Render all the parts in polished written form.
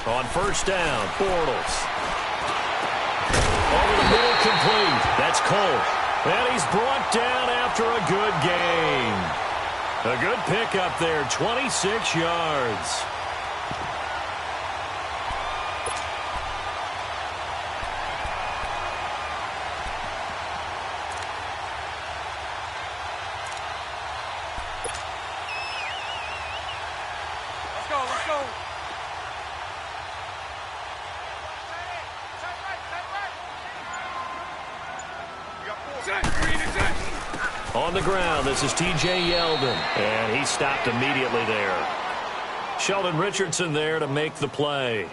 On first down, Bortles. Over the middle, complete. That's Cole. And he's brought down after a good gain. A good pickup there, 26 yards. Let's go. On the ground, this is T.J. Yeldon, and he stopped immediately there. Sheldon Richardson there to make the play.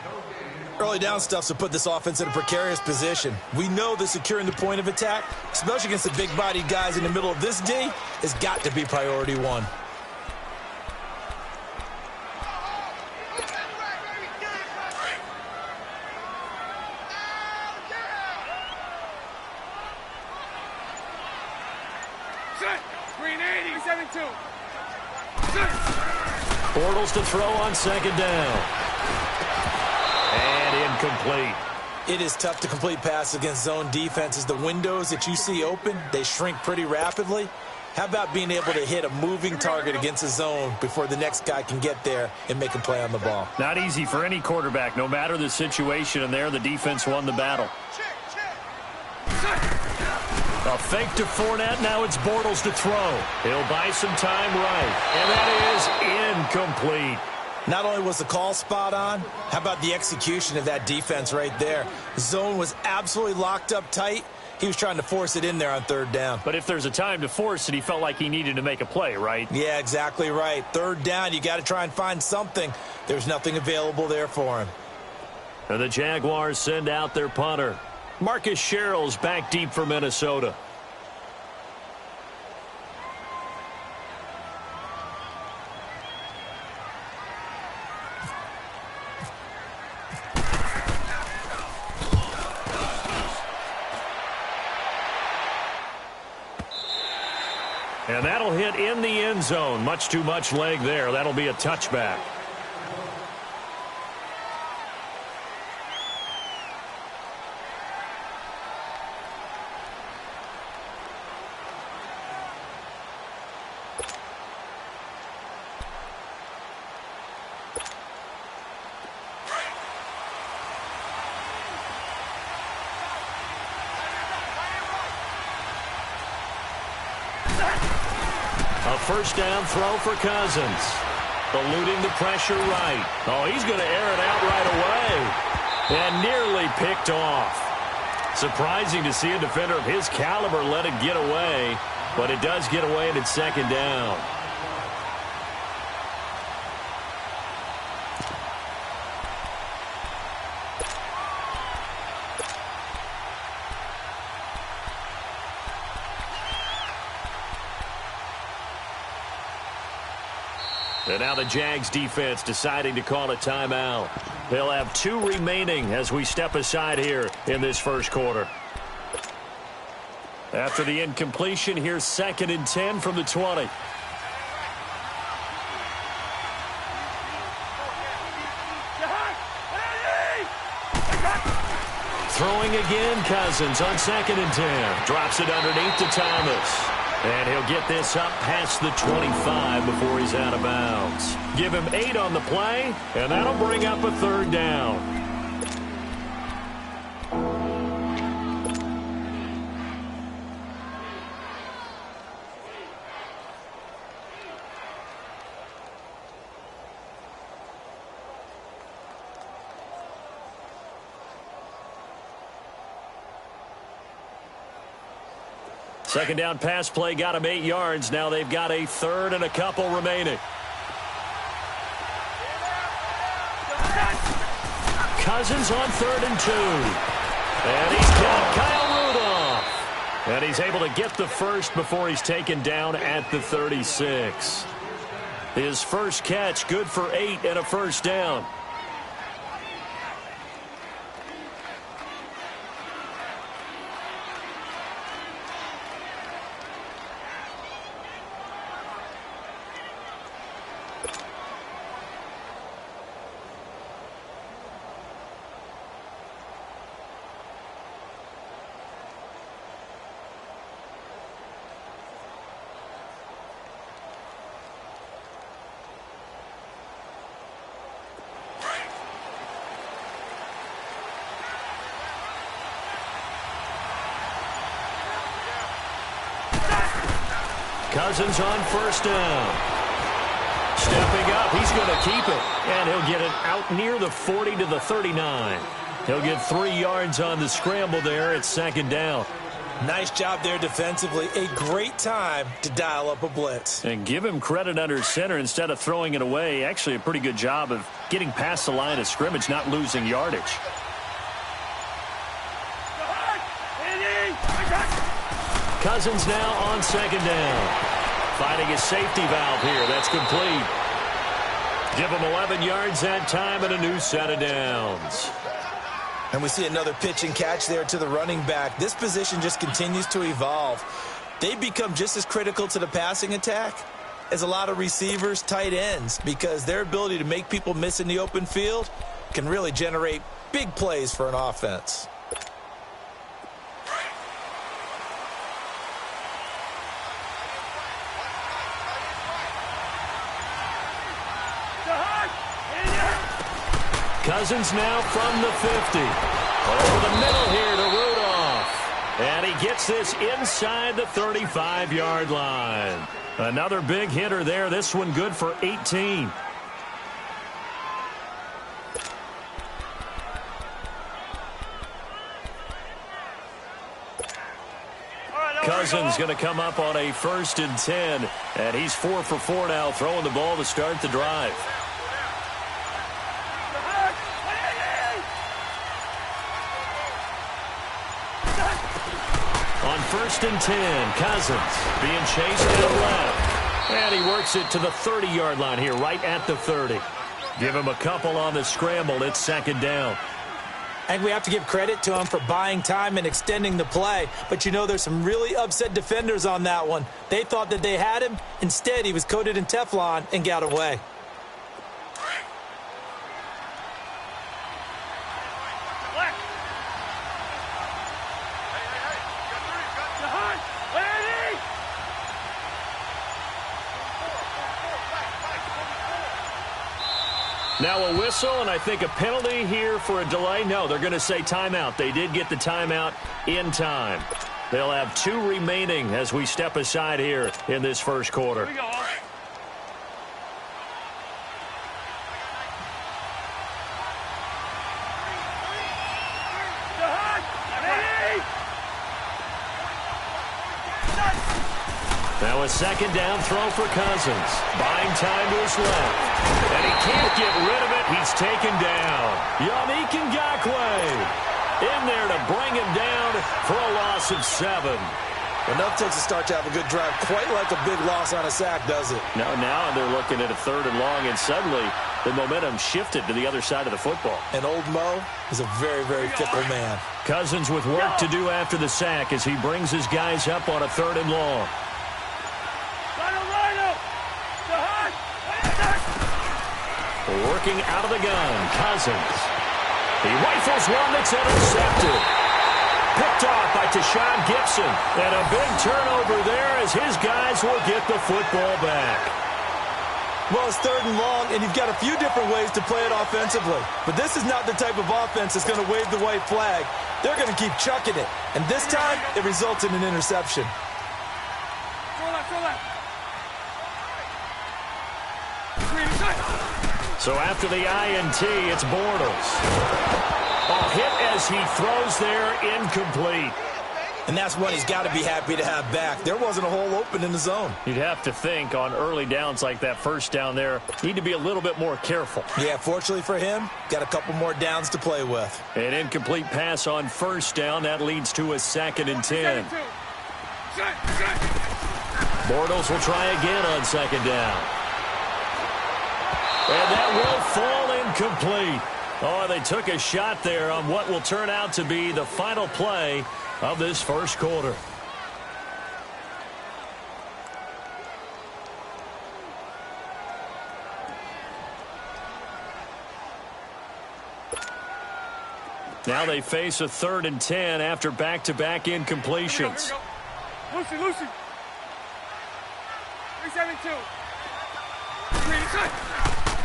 Early down stuff to put this offense in a precarious position. We know that securing the point of attack, especially against the big-bodied guys in the middle of this D, has got to be priority one. Bortles to throw on second down. And incomplete. It is tough to complete passes against zone defenses. The windows that you see open, they shrink pretty rapidly. How about being able to hit a moving target against a zone before the next guy can get there and make a play on the ball? Not easy for any quarterback, no matter the situation, and there the defense won the battle. A fake to Fournette, now it's Bortles to throw. He'll buy some time right, and that is incomplete. Not only was the call spot on, how about the execution of that defense right there? Zone was absolutely locked up tight. He was trying to force it in there on third down. But if there's a time to force it, he felt like he needed to make a play, right? Yeah, exactly right. Third down, you got to try and find something. There's nothing available there for him. And the Jaguars send out their punter. Marcus Sherrill's back deep for Minnesota. And that'll hit in the end zone. Much too much leg there. That'll be a touchback. A first down throw for Cousins. Eluding the pressure right. Oh, he's going to air it out right away. And nearly picked off. Surprising to see a defender of his caliber let it get away. But it does get away and it's second down. And now the Jags defense deciding to call a timeout. They'll have 2 remaining as we step aside here in this first quarter. After the incompletion, here's 2nd and 10 from the 20. Throwing again, Cousins on 2nd and 10. Drops it underneath to Thomas. And he'll get this up past the 25 before he's out of bounds. Give him 8 on the play, and that'll bring up a third down. Second down pass play got him 8 yards. Now they've got a third and a couple remaining. Cousins on 3rd and 2. And he's got Kyle Rudolph. And he's able to get the first before he's taken down at the 36. His first catch good for 8 and a first down. Cousins on first down. Stepping up, he's going to keep it. And he'll get it out near the 40 to the 39. He'll get 3 yards on the scramble there at second down. Nice job there defensively. A great time to dial up a blitz. And give him credit under center instead of throwing it away. Actually, a pretty good job of getting past the line of scrimmage, not losing yardage. Cousins now on second down. Finding a safety valve here. That's complete. Give him 11 yards that time and a new set of downs. And we see another pitch and catch there to the running back. This position just continues to evolve. They become just as critical to the passing attack as a lot of receivers, tight ends, because their ability to make people miss in the open field can really generate big plays for an offense. Cousins now from the 50. Over the middle here to Rudolph. And he gets this inside the 35-yard line. Another big hitter there. This one good for 18. Cousins going to come up on a 1st and 10. And he's 4 for 4 now, throwing the ball to start the drive. On 1st and 10, Cousins being chased down left. And he works it to the 30-yard line here, right at the 30. Give him a couple on the scramble. It's second down. And we have to give credit to him for buying time and extending the play. But, you know, there's some really upset defenders on that one. They thought that they had him. Instead, he was coated in Teflon and got away. Now a whistle, and I think a penalty here for a delay. No, they're going to say timeout. They did get the timeout in time. They'll have 2 remaining as we step aside here in this first quarter. Here we go. Now a second down throw for Cousins. Buying time to his left. And he can't get rid of it. He's taken down. Yannick Ngakoue in there to bring him down for a loss of 7. Enough takes a start to have a good drive. Quite like a big loss on a sack, does it? Now they're looking at a 3rd and long, and suddenly the momentum shifted to the other side of the football. And old Mo is a very, very fickle man. Cousins with work to do after the sack as he brings his guys up on a 3rd and long. Working out of the gun, Cousins. He rifles one that's intercepted. Picked off by Tashawn Gibson. And a big turnover there as his guys will get the football back. Well, it's 3rd and long, and you've got a few different ways to play it offensively. But this is not the type of offense that's going to wave the white flag. They're going to keep chucking it. And this time, it results in an interception. So after the INT, it's Bortles. A hit as he throws there, incomplete. And that's one he's got to be happy to have back. There wasn't a hole open in the zone. You'd have to think on early downs like that first down there, need to be a little bit more careful. Yeah, fortunately for him, got a couple more downs to play with. An incomplete pass on first down. That leads to a 2nd and 10. Bortles will try again on 2nd down. And that will fall incomplete. Oh, they took a shot there on what will turn out to be the final play of this first quarter. Now they face a 3rd and 10 after back-to-back incompletions. Here we go. Lucy. 372.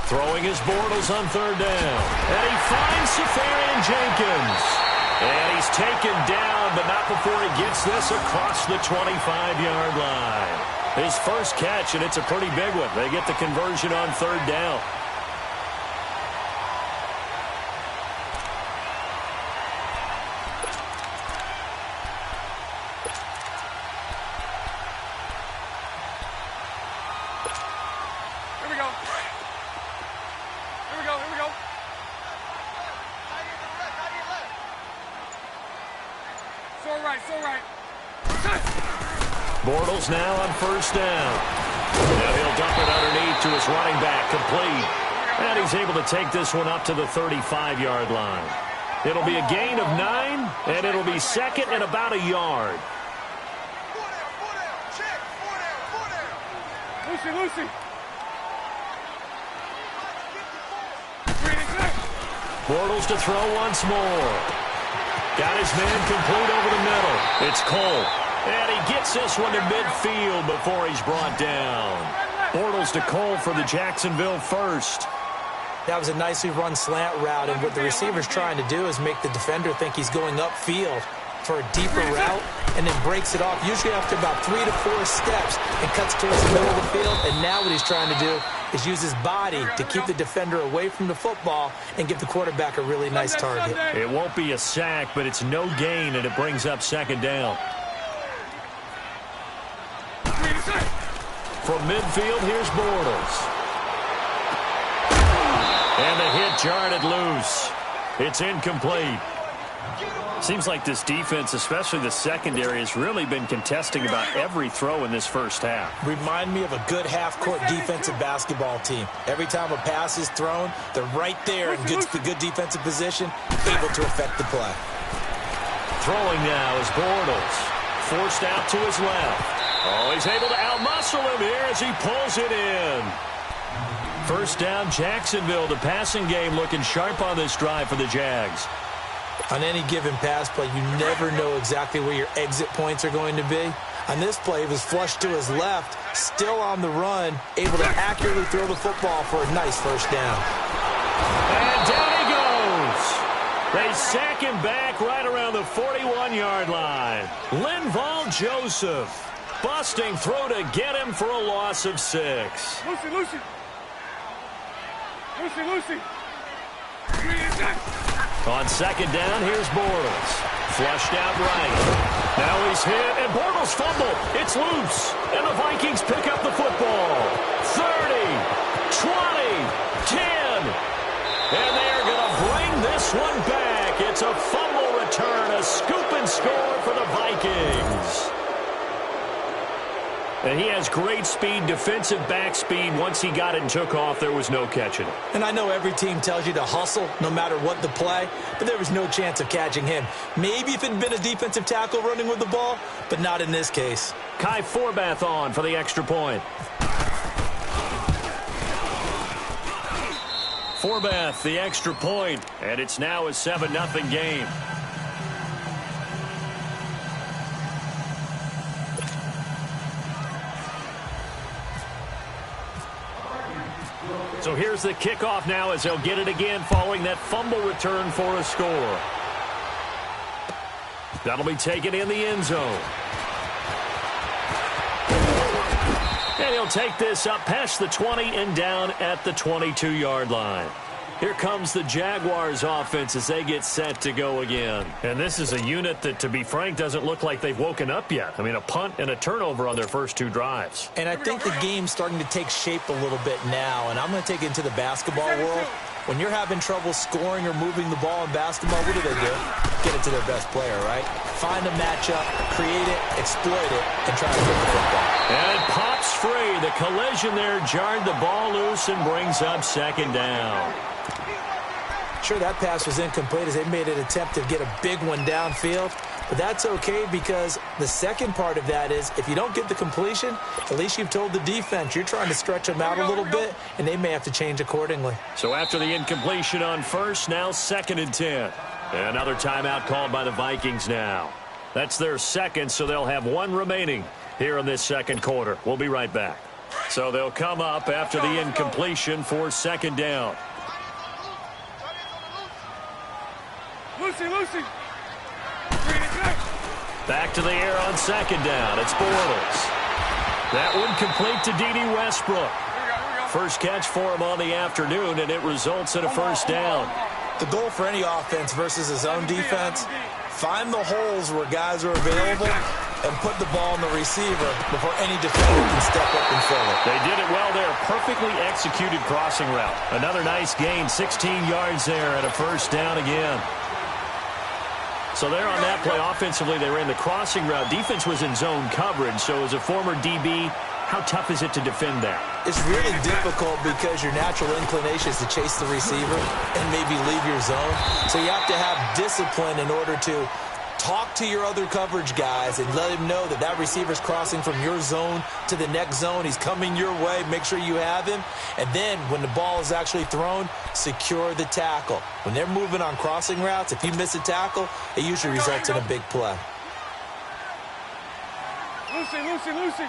Throwing his Bortles on 3rd down. And he finds Safarian Jenkins. And he's taken down, but not before he gets this across the 25-yard line. His first catch, and it's a pretty big one. They get the conversion on third down. Here we go. Here we go. Here we go. So right. So right. Bortles now on first down. Now he'll dump it underneath to his running back, complete. And he's able to take this one up to the 35-yard line. It'll be a gain of 9, and it'll be second and about a yard. Lucy. Bortles to throw once more. Got his man complete over the middle. It's Cole. And he gets this one to midfield before he's brought down. Bortles to Cole for the Jacksonville first. That was a nicely run slant route, and what the receiver's trying to do is make the defender think he's going upfield for a deeper route, and then breaks it off, usually after about 3 to 4 steps, and cuts towards the middle of the field. And now what he's trying to do is use his body to keep the defender away from the football and give the quarterback a really nice target. It won't be a sack, but it's no gain, and it brings up second down. From midfield, here's Bortles. And the hit jarred it loose. It's incomplete. Seems like this defense, especially the secondary, has really been contesting about every throw in this first half. Remind me of a good half-court defensive basketball team. Every time a pass is thrown, they're right there in good defensive position, able to affect the play. Throwing now is Bortles. Forced out to his left. Oh, he's able to outmuscle him here as he pulls it in. First down, Jacksonville. The passing game looking sharp on this drive for the Jags. On any given pass play, you never know exactly where your exit points are going to be. On this play, he was flushed to his left, still on the run, able to accurately throw the football for a nice first down. And down he goes. They sack him back right around the 41-yard line. Linval Joseph. Busting throw to get him for a loss of 6. Lucy. On second down, here's Bortles. Flushed out right. Now he's hit, and Bortles fumble. It's loose, and the Vikings pick up the football. 30, 20, 10. And they're going to bring this one back. It's a fumble return, a scoop and score for the Vikings. And he has great speed, defensive back speed. Once he got it and took off, there was no catching it. And I know every team tells you to hustle no matter what the play, but there was no chance of catching him. Maybe if it had been a defensive tackle running with the ball, but not in this case. Kai Forbath on for the extra point. Forbath, the extra point, and it's now a 7-0 game. So here's the kickoff now as they'll get it again following that fumble return for a score. That'll be taken in the end zone. And he'll take this up past the 20 and down at the 22-yard line. Here comes the Jaguars offense as they get set to go again. And this is a unit that, to be frank, doesn't look like they've woken up yet. I mean, a punt and a turnover on their first 2 drives. And I think the game's starting to take shape a little bit now, and I'm going to take it into the basketball world. When you're having trouble scoring or moving the ball in basketball, what do? Get it to their best player, right? Find a matchup, create it, exploit it, and try to win the football. And it pops free. The collision there jarred the ball loose and brings up second down. Sure, that pass was incomplete as they made an attempt to get a big one downfield, but that's okay because the second part of that is if you don't get the completion, at least you've told the defense you're trying to stretch them out a little bit, and they may have to change accordingly. So after the incompletion on first, now 2nd and 10. Another timeout called by the Vikings now. That's their second, so they'll have 1 remaining here in this second quarter. We'll be right back. So they'll come up after the incompletion for 2nd down. Lucy. Back to the air on 2nd down. It's Bortles. That one complete to D.D. Westbrook. Here we go. First catch for him on the afternoon, and it results in a first down. The goal for any offense versus a zone defense, find the holes where guys are available and put the ball in the receiver before any defender can step up and fill it. They did it well there. Perfectly executed crossing route. Another nice gain, 16 yards there, and a first down again. So there on that play, offensively, they ran the crossing route. Defense was in zone coverage, so as a former DB, how tough is it to defend that? It's really difficult because your natural inclination is to chase the receiver and maybe leave your zone. So you have to have discipline in order to talk to your other coverage guys and let him know that that receiver's crossing from your zone to the next zone. He's coming your way. Make sure you have him. And then when the ball is actually thrown, secure the tackle. When they're moving on crossing routes, if you miss a tackle, it usually results in a big play. Lucy.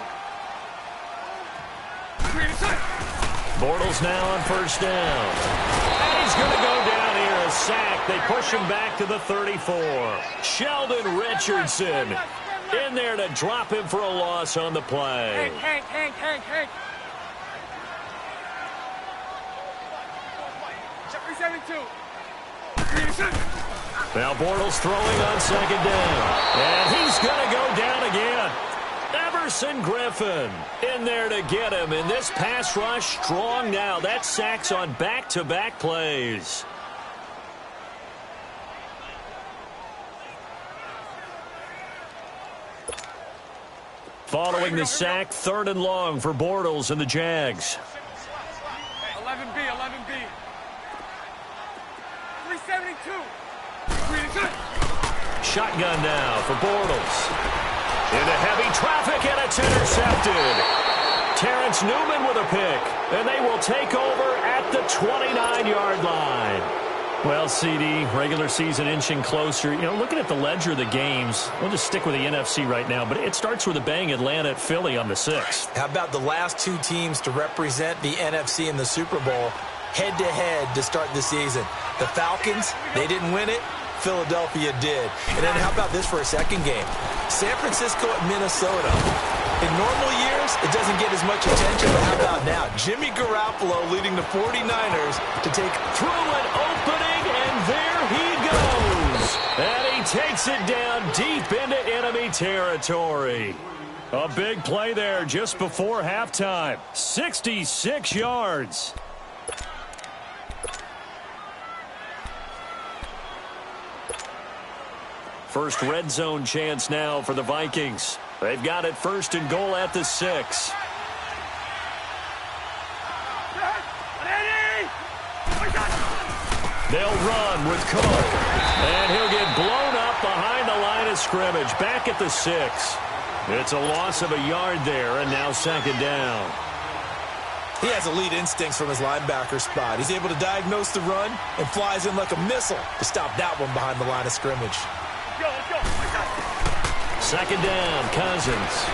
Bortles now on first down. And he's going to go down here, a sack. They push him back to the 34. Sheldon Richardson in there to drop him for a loss on the play. Hank. 72. Now Bortles throwing on second down. And he's going to go down again. Everson Griffin in there to get him. And this pass rush strong now. That sacks on back-to-back plays. Following the sack, 3rd and long for Bortles and the Jags. 11B. 372. Shotgun now for Bortles. Into heavy traffic, and it's intercepted. Terrence Newman with a pick, and they will take over at the 29-yard line. Well, CD, regular season inching closer. You know, looking at the ledger of the games, we'll just stick with the NFC right now, but it starts with a bang, Atlanta at Philly on the 6th. How about the last two teams to represent the NFC in the Super Bowl head-to-head to start the season? The Falcons, they didn't win it. Philadelphia did. And then how about this for a second game? San Francisco at Minnesota. In normal years, it doesn't get as much attention, but how about now? Jimmy Garoppolo leading the 49ers to take through an opening, and there he goes. And he takes it down deep into enemy territory. A big play there just before halftime. 66 yards. First red zone chance now for the Vikings. They've got it 1st and goal at the 6. They'll run with Cook. And he'll get blown up behind the line of scrimmage. Back at the 6. It's a loss of a yard there, and now 2nd down. He has elite instincts from his linebacker spot. He's able to diagnose the run and flies in like a missile to stop that one behind the line of scrimmage. Let's go. 2nd down, Cousins.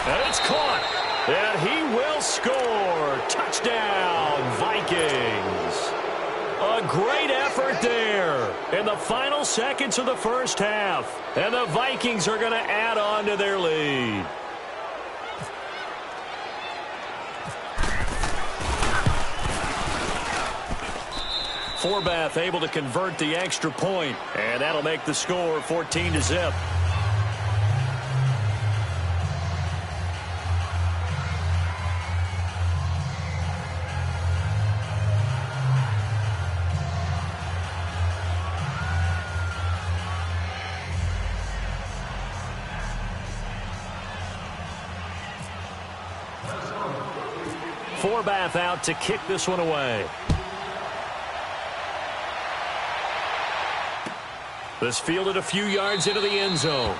And it's caught. And he will score. Touchdown, Vikings. A great effort there in the final seconds of the first half. And the Vikings are going to add on to their lead. Forbath able to convert the extra point, and that'll make the score 14-0. Forbath out to kick this one away. This fielded a few yards into the end zone.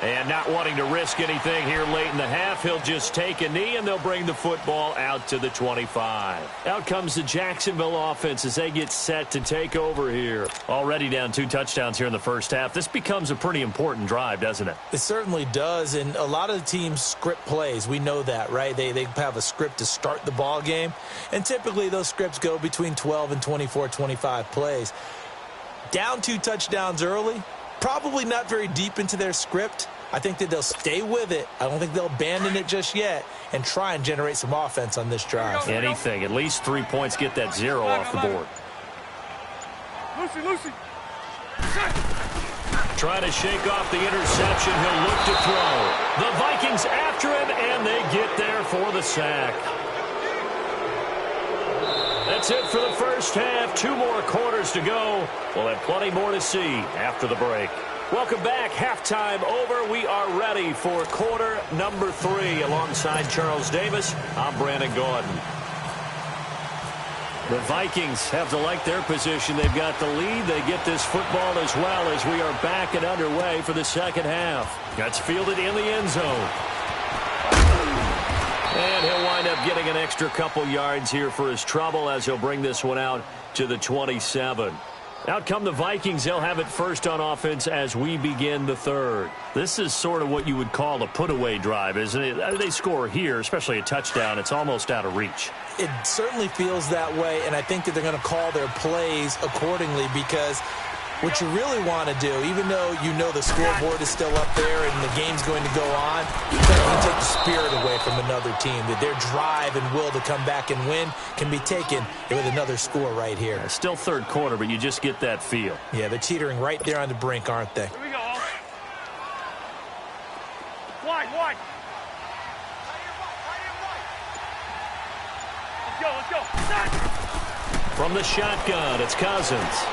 And not wanting to risk anything here late in the half, he'll just take a knee, and they'll bring the football out to the 25. Out comes the Jacksonville offense as they get set to take over here. Already down 2 touchdowns here in the first half. This becomes a pretty important drive, doesn't it? It certainly does, and a lot of the teams script plays. We know that, right? They have a script to start the ball game, and typically those scripts go between 12 and 24, 25 plays. Down 2 touchdowns early, probably not very deep into their script, I think that they'll stay with it. I don't think they'll abandon it just yet and try and generate some offense on this drive. Anything. At least 3 points, get that 0 off the board. Lucy. Trying to shake off the interception. He'll look to throw. The Vikings after him, and they get there for the sack. That's it for the first half. 2 more quarters to go. We'll have plenty more to see after the break. Welcome back. Halftime over. We are ready for quarter number 3. Alongside Charles Davis, I'm Brandon Gordon. The Vikings have to like their position. They've got the lead. They get this football as well as we are back and underway for the second half. That's fielded in the end zone. And he'll wind up getting an extra couple yards here for his trouble as he'll bring this one out to the 27. Out come the Vikings. They'll have it first on offense as we begin the third. This is sort of what you would call a put-away drive, isn't it? They score here, especially a touchdown. It's almost out of reach. It certainly feels that way, and I think that they're going to call their plays accordingly because what you really want to do, even though you know the scoreboard is still up there and the game's going to go on, you can't take the spirit away from another team. That their drive and will to come back and win can be taken with another score right here. It's still third quarter, but you just get that feel. Yeah, they're teetering right there on the brink, aren't they? Here we go. Wide. Let's go. From the shotgun, it's Cousins.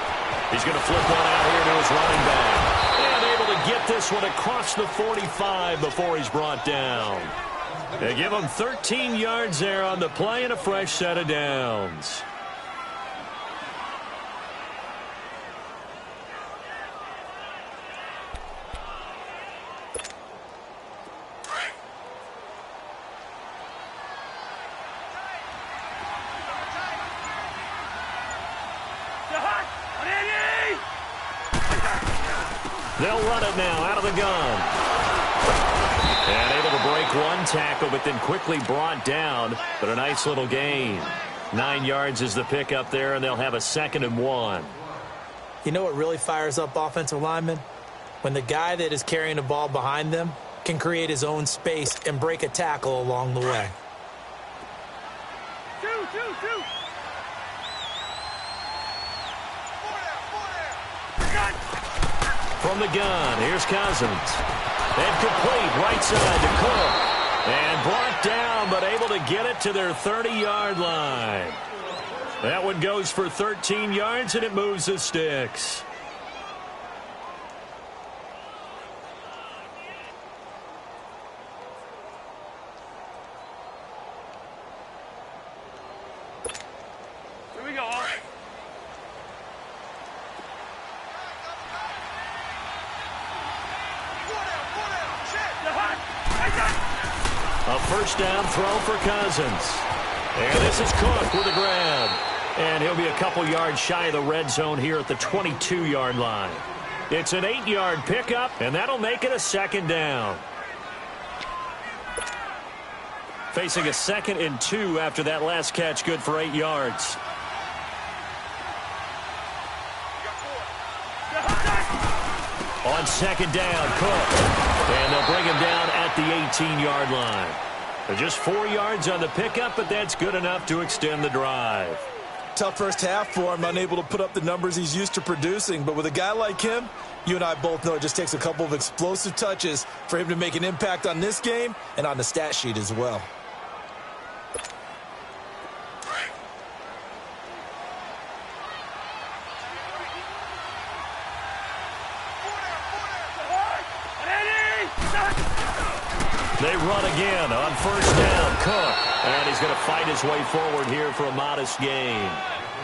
He's going to flip one out here to his running back. And able to get this one across the 45 before he's brought down. They give him 13 yards there on the play and a fresh set of downs. They'll run it now out of the gun. And able to break one tackle, but then quickly brought down. But a nice little gain. 9 yards is the pickup there, and they'll have a 2nd and 1. You know what really fires up offensive linemen? When the guy that is carrying the ball behind them can create his own space and break a tackle along the way. Two. From the gun, here's Cousins. And complete right side to Cook. And brought down, but able to get it to their 30-yard line. That one goes for 13 yards, and it moves the sticks. Here we go. A first down throw for Cousins. And this is Cook with a grab. And he'll be a couple yards shy of the red zone here at the 22-yard line. It's an 8-yard pickup, and that'll make it a 2nd down. Facing a 2nd and 2 after that last catch, good for 8 yards. On 2nd down, Cook. And they'll bring him down at the 18-yard line. They're just 4 yards on the pickup, but that's good enough to extend the drive. Tough first half for him, unable to put up the numbers he's used to producing. But with a guy like him, you and I both know it just takes a couple of explosive touches for him to make an impact on this game and on the stat sheet as well. They run again on first down. Cook. And he's going to fight his way forward here for a modest gain.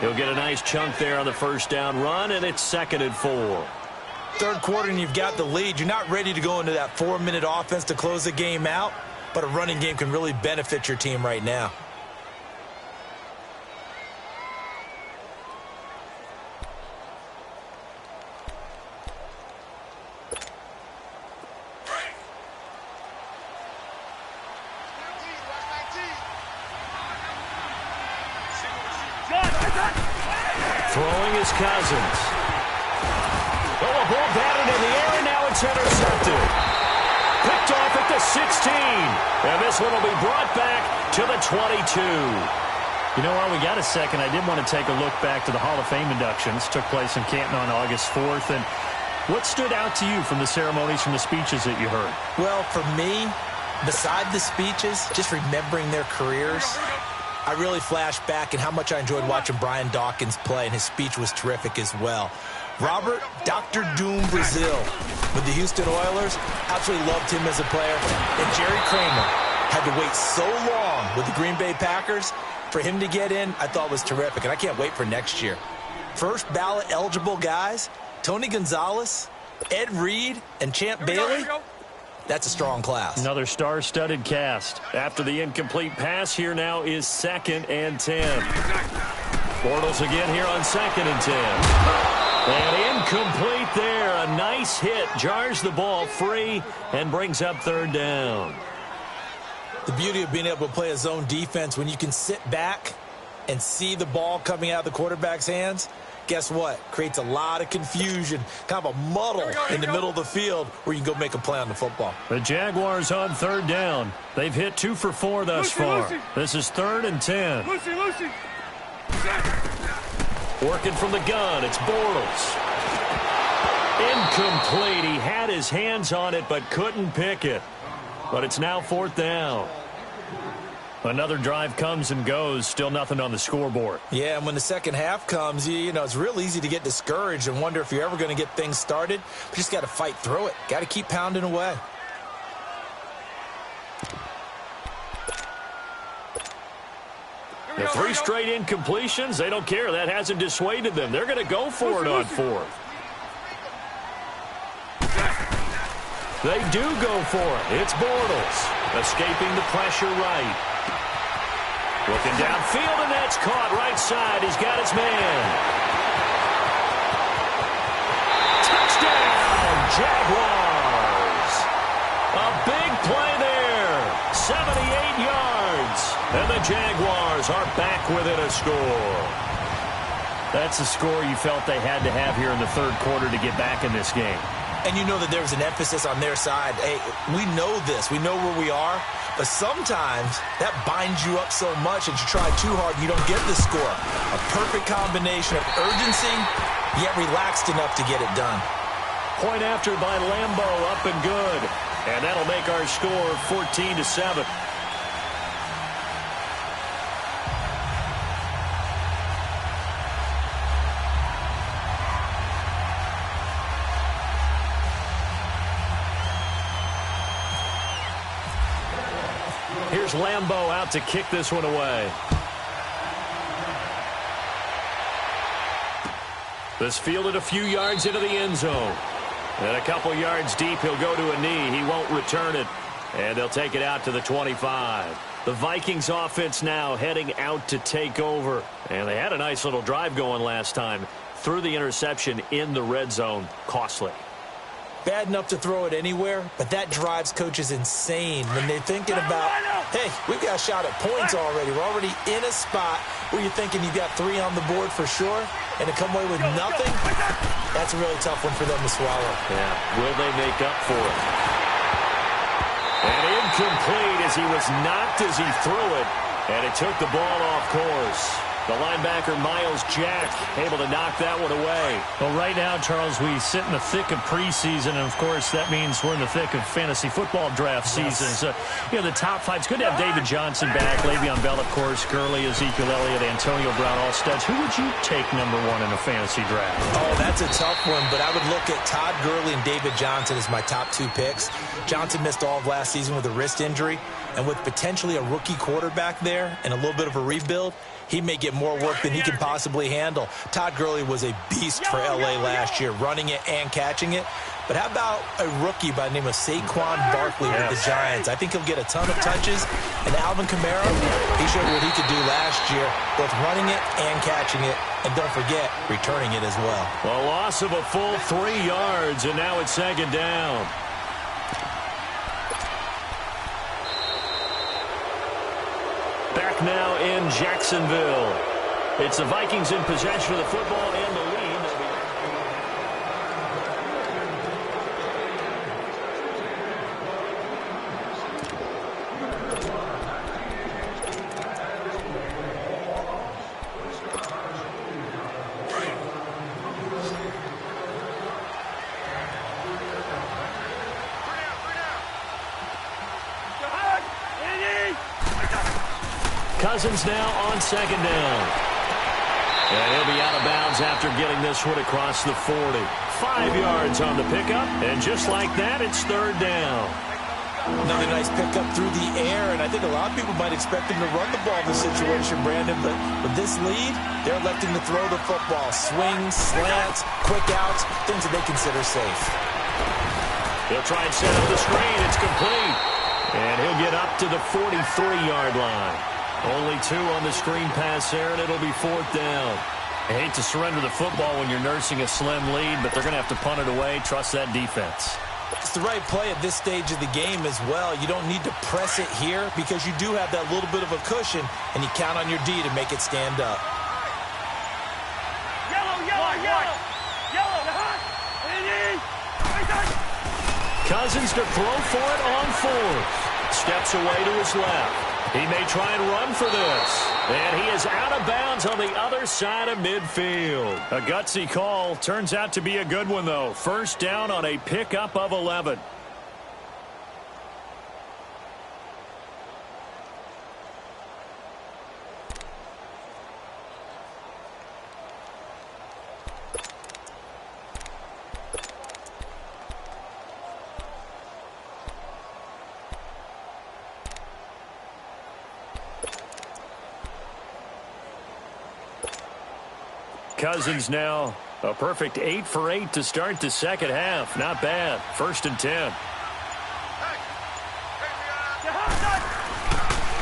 He'll get a nice chunk there on the first down run, and it's 2nd and 4. Third quarter, and you've got the lead. You're not ready to go into that 4-minute offense to close the game out, but a running game can really benefit your team right now. Throwing is Cousins. Oh, a ball batted in the air, and now it's intercepted. the 16. And this one will be brought back to the 22. You know, while we got a second, I did want to take a look back to the Hall of Fame inductions. Took place in Canton on August 4th. And what stood out to you from the ceremonies, from the speeches that you heard? Well, for me, beside the speeches, just remembering their careers, I really flashed back and how much I enjoyed watching Brian Dawkins play, and his speech was terrific as well. Robert Dr. Doom Brazil with the Houston Oilers, absolutely loved him as a player. And Jerry Kramer had to wait so long with the Green Bay Packers. For him to get in, I thought was terrific, and I can't wait for next year. First ballot eligible guys, Tony Gonzalez, Ed Reed, and Champ Bailey. That's a strong class. Another star-studded cast. After the incomplete pass, here now is 2nd and 10. Bortles again here on 2nd and 10. And incomplete there. A nice hit. Jars the ball free and brings up 3rd down. The beauty of being able to play a zone defense, when you can sit back and see the ball coming out of the quarterback's hands, guess what? Creates a lot of confusion, kind of a muddle in the middle of the field where you can go make a play on the football. The Jaguars on 3rd down. They've hit 2 for 4 thus far. This is 3rd and 10. Working from the gun, it's Bortles. Incomplete. He had his hands on it but couldn't pick it. But it's now 4th down. Another drive comes and goes. Still nothing on the scoreboard. Yeah, and when the second half comes, you know, it's real easy to get discouraged and wonder if you're ever going to get things started. But you just got to fight through it. Got to keep pounding away. The 3 straight incompletions, they don't care. That hasn't dissuaded them. They're going to go for it on 4th. They do go for it. It's Bortles escaping the pressure right. Looking downfield, and that's caught right side. He's got his man. Touchdown, Jaguars. A big play there. 78 yards. And the Jaguars are back within a score. That's a score you felt they had to have here in the 3rd quarter to get back in this game. And you know that there was an emphasis on their side. Hey, we know this. We know where we are. But sometimes that binds you up so much that you try too hard and you don't get the score. A perfect combination of urgency, yet relaxed enough to get it done. Point after by Lambo, up and good. And that'll make our score 14-7. Here's Lambo out to kick this one away. This fielded a few yards into the end zone. And a couple yards deep, he'll go to a knee. He won't return it. And they'll take it out to the 25. The Vikings offense now heading out to take over. And they had a nice little drive going last time. Threw the interception in the red zone. Costly. Bad enough to throw it anywhere, but that drives coaches insane when they're thinking about, hey, we've got a shot at points already. We're already in a spot where you're thinking you've got 3 on the board for sure, and to come away with nothing, that's a really tough one for them to swallow. Yeah, will they make up for it? And incomplete as he was knocked as he threw it, and it took the ball off course. The linebacker, Miles Jack, able to knock that one away. Well, right now, Charles, we sit in the thick of preseason, and, of course, that means we're in the thick of fantasy football draft season. So, you know, the top 5, it's good to have David Johnson back, Le'Veon Bell, of course, Gurley, Ezekiel Elliott, Antonio Brown, all studs. Who would you take #1 in a fantasy draft? Oh, that's a tough one, but I would look at Todd Gurley and David Johnson as my top 2 picks. Johnson missed all of last season with a wrist injury, and with potentially a rookie quarterback there and a little bit of a rebuild, he may get more work than he can possibly handle. Todd Gurley was a beast for L.A. last year, running it and catching it. But how about a rookie by the name of Saquon Barkley with the Giants? I think he'll get a ton of touches. And Alvin Kamara, he showed what he could do last year, both running it and catching it. And don't forget, returning it as well. A loss of a full 3 yards, and now it's 2nd down. Back now in Jacksonville. It's the Vikings in possession of the football and the lead. Cousins now on second down. And he'll be out of bounds after getting this one across the 40. 5 yards on the pickup, and just like that, it's third down. Another nice pickup through the air, and I think a lot of people might expect him to run the ball in this situation, Brandon, but with this lead, they're electing to throw the football. Swings, slants, quick outs, things that they consider safe. He'll try and set up the screen. It's complete. And he'll get up to the 43-yard line. Only 2 on the screen pass there, and it'll be fourth down. I hate to surrender the football when you're nursing a slim lead, but they're going to have to punt it away. Trust that defense. It's the right play at this stage of the game as well. You don't need to press it here because you do have that little bit of a cushion, and you count on your D to make it stand up. Cousins to throw for it on fourth. Steps away to his left. He may try and run for this. And he is out of bounds on the other side of midfield. A gutsy call. Turns out to be a good one, though. First down on a pickup of 11. Cousins now a perfect 8 for 8 to start the second half. Not bad. First and 10.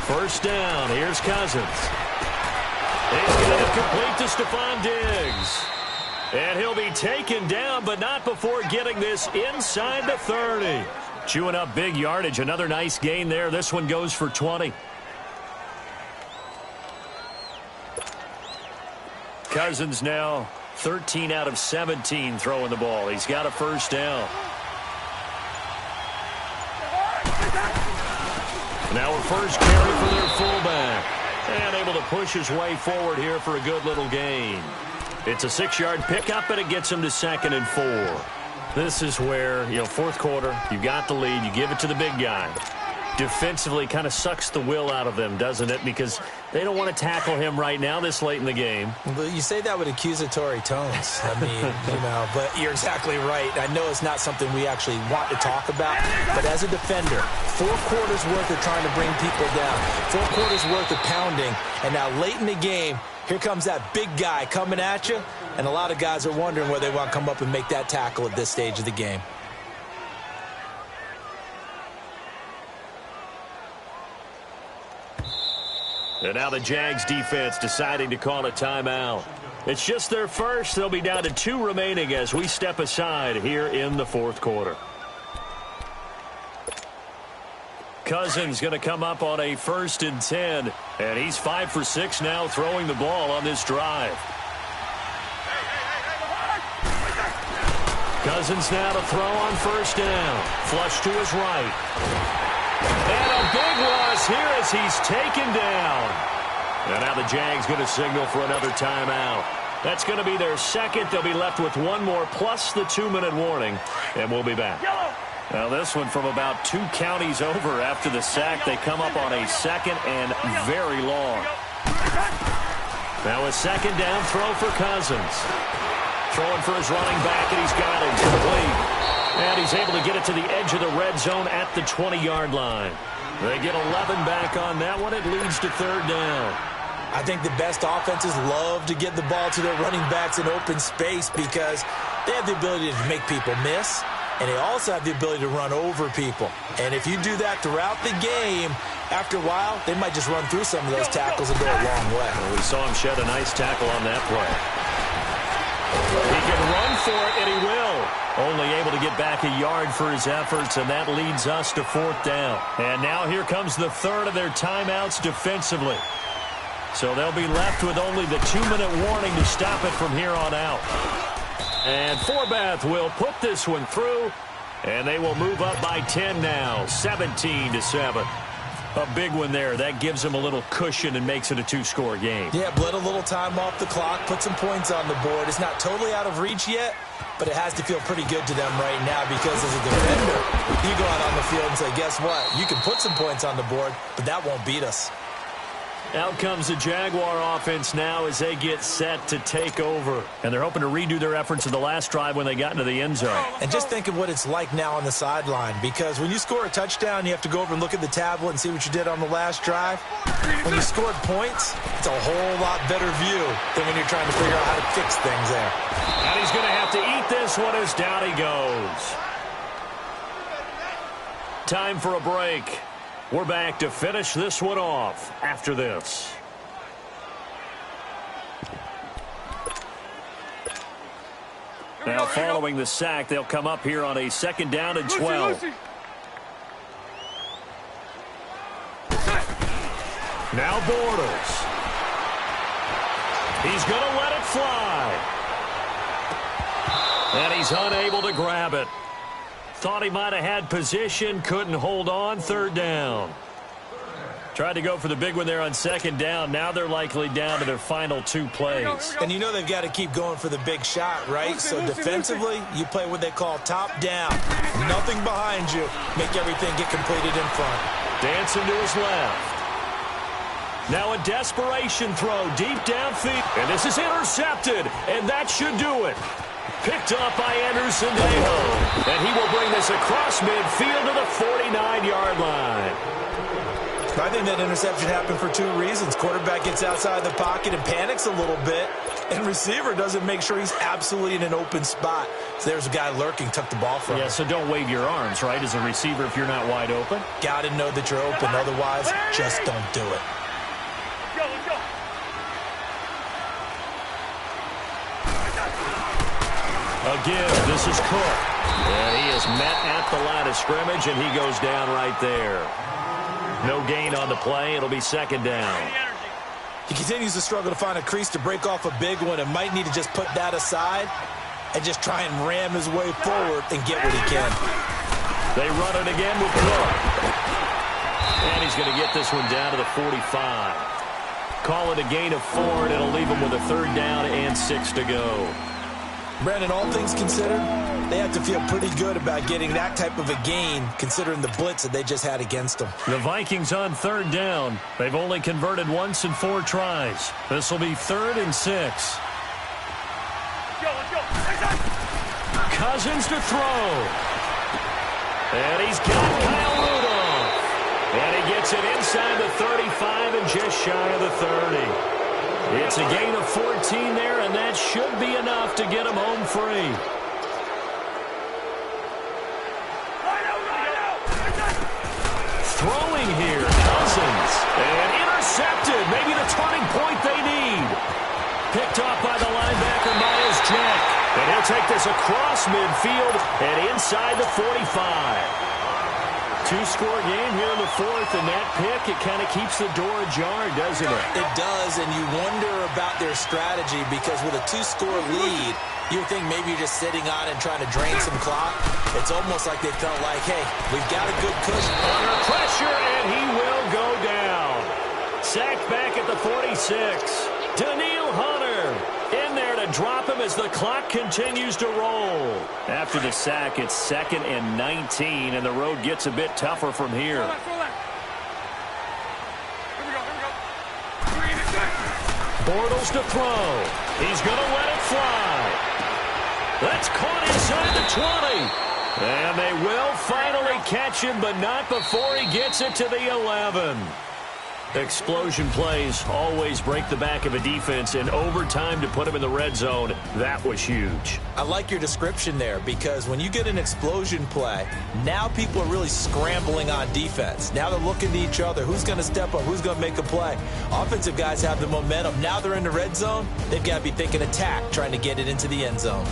First down. Here's Cousins. He's going to complete to Stephon Diggs. And he'll be taken down, but not before getting this inside the 30. Chewing up big yardage. Another nice gain there. This one goes for 20. Cousins now 13 out of 17 throwing the ball. He's got a first down. Now a first carry for their fullback. And able to push his way forward here for a good little gain. It's a 6-yard pickup, and it gets him to second and 4. This is where, fourth quarter, you got the lead, you give it to the big guy. Defensively kind of sucks the will out of them, doesn't it? Because they don't want to tackle him right now this late in the game. But you say that with accusatory tones. I mean, but you're exactly right. I know it's not something we actually want to talk about, but as a defender, 4 quarters worth of trying to bring people down, 4 quarters worth of pounding, and now late in the game, here comes that big guy coming at you, and a lot of guys are wondering where they want to come up and make that tackle at this stage of the game. And now the Jags defense deciding to call a timeout. It's just their first. They'll be down to 2 remaining as we step aside here in the fourth quarter. Cousins going to come up on a first and 10. And he's 5 for 6 now throwing the ball on this drive. Cousins now to throw on first down. Flush to his right. And a big loss here as he's taken down. And now the Jags going to signal for another timeout. That's going to be their second. They'll be left with 1 more plus the 2-minute warning. And we'll be back. Now this one from about 2 counties over after the sack. They come up on a second and very long. Now a second down throw for Cousins. Throwing for his running back, and he's got it. Complete. And he's able to get it to the edge of the red zone at the 20-yard line. They get 11 back on that one. It leads to third down. I think the best offenses love to get the ball to their running backs in open space because they have the ability to make people miss, and they also have the ability to run over people. And if you do that throughout the game, after a while, they might just run through some of those tackles and go a long way. Well, we saw him shed a nice tackle on that play. He can run for it, and he will. Only able to get back a yard for his efforts, and that leads us to fourth down. And now here comes the third of their timeouts defensively. So they'll be left with only the 2-minute warning to stop it from here on out. And Forbath will put this one through, and they will move up by 10 now, 17-7. A big one there. That gives them a little cushion and makes it a 2-score game. Yeah, bled a little time off the clock, put some points on the board. It's not totally out of reach yet, but it has to feel pretty good to them right now because as a defender, you go out on the field and say, guess what? You can put some points on the board, but that won't beat us. Out comes the Jaguar offense now as they get set to take over. And they're hoping to redo their efforts in the last drive when they got into the end zone. And just think of what it's like now on the sideline, because when you score a touchdown, you have to go over and look at the tablet and see what you did on the last drive. When you scored points, it's a whole lot better view than when you're trying to figure out how to fix things there. And he's going to have to eat this one as down he goes. Time for a break. We're back to finish this one off after this. Now following the sack, they'll come up here on a 2nd down and 12. Now Bortles. He's going to let it fly. And he's unable to grab it. Thought he might have had position, couldn't hold on, 3rd down. Tried to go for the big one there on 2nd down. Now they're likely down to their final 2 plays. And you know they've got to keep going for the big shot, right? So defensively, you play what they call top down. Nothing behind you. Make everything get completed in front. Dancing to his left. Now a desperation throw deep downfield. And this is intercepted. And that should do it. Picked up by Anderson Dejo. And he will bring this across midfield to the 49-yard line. I think that interception happened for 2 reasons. Quarterback gets outside the pocket and panics a little bit. And receiver doesn't make sure he's absolutely in an open spot. So there's a guy lurking, took the ball from him. Yeah, so don't wave your arms, right, as a receiver if you're not wide open. Got to know that you're open. Otherwise, just don't do it. Let's go. Again, this is Cook. And he is met at the line of scrimmage, and he goes down right there. No gain on the play. It'll be 2nd down. He continues to struggle to find a crease to break off a big one and might need to just put that aside and just try and ram his way forward and get what he can. They run it again with Cook. And he's going to get this one down to the 45. Call it a gain of 4, and it'll leave him with a 3rd down and 6 to go. Brandon, all things considered, they have to feel pretty good about getting that type of a gain considering the blitz that they just had against them. The Vikings on 3rd down. They've only converted once in 4 tries. This will be 3rd and 6. Let's go. Cousins to throw. And he's got Kyle Rudolph. And he gets it inside the 35 and just shy of the 30. It's a gain of 14 there, and that should be enough to get him home free. Throwing here, Cousins. And intercepted. Maybe the turning point they need. Picked off by the linebacker, Miles Jack. And he'll take this across midfield and inside the 45. 2-score game here in the 4th, and that pick, it kind of keeps the door ajar, doesn't it? It does, and you wonder about their strategy because with a 2-score lead, you would think maybe you're just sitting on and trying to drain some clock. It's almost like they felt like, hey, we've got a good cushion. Under pressure, and he will go down. Sacked back at the 46. Daniil Hunter in there to drop him as the clock continues to roll. After the sack, it's 2nd and 19, and the road gets a bit tougher from here. Bortles to throw. He's going to let it fly. That's caught inside the 20. And they will finally catch him, but not before he gets it to the 11. Explosion plays always break the back of a defense, and overtime to put him in the red zone, that was huge. I like your description there because when you get an explosion play, now people are really scrambling on defense. Now they're looking to each other. Who's going to step up? Who's going to make a play? Offensive guys have the momentum. Now they're in the red zone. They've got to be thinking attack, trying to get it into the end zone.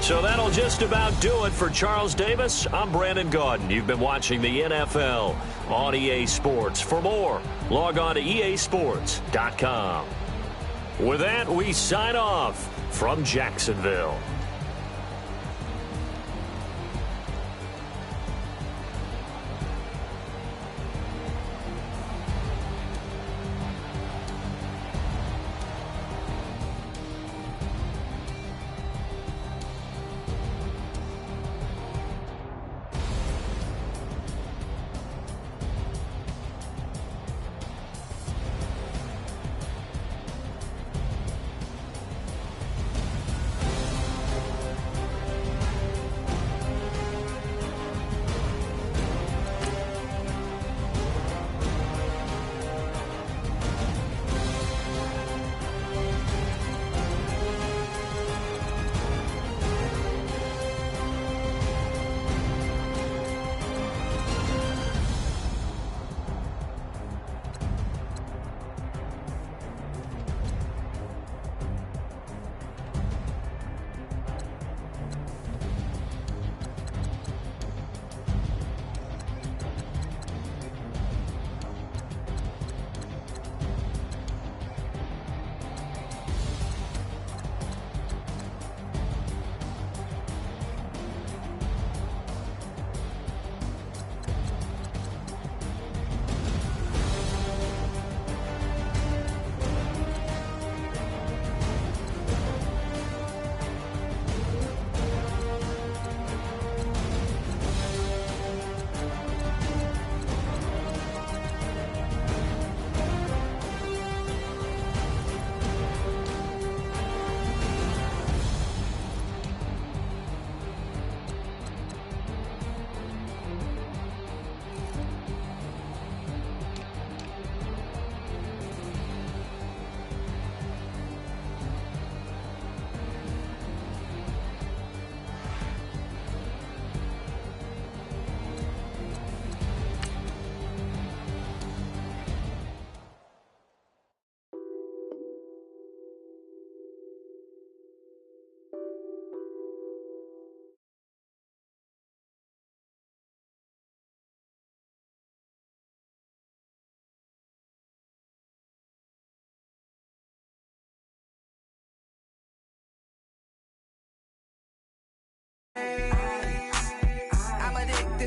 So that'll just about do it for Charles Davis. I'm Brandon Gaudin. You've been watching the NFL on EA Sports. For more, log on to easports.com. With that, we sign off from Jacksonville.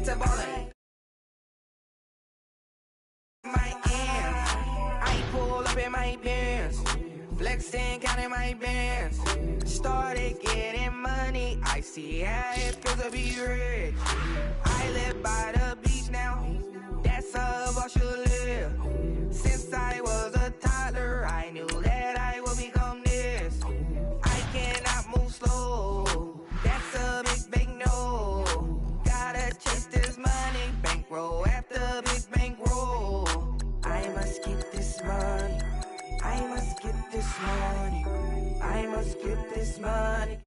to ballin'. My ends, I pull up in my pants, flexing, counting my bands. Started getting money, I see how it feels to be rich. I live by the beach now, that's how I should live. Since I was a toddler, I knew that I would become this. I cannot move slow, that's a big no. Gotta chase this money, bankroll after big bankroll. I must get this money, I must get this money, I must get this money.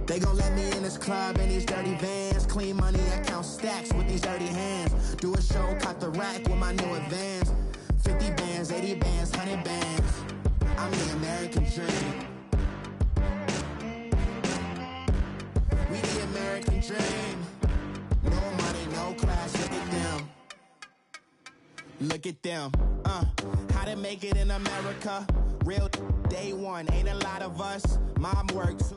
They gon' let me in this club in these dirty vans. Clean money, I count stacks with these dirty hands. Do a show, cut the rack with my new advance. 50 bands, 80 bands, 100 bands. I'm the American dream. We the American dream. No money, no class, look at them. Look at them, how to make it in America. Real day one, ain't a lot of us. Mom works.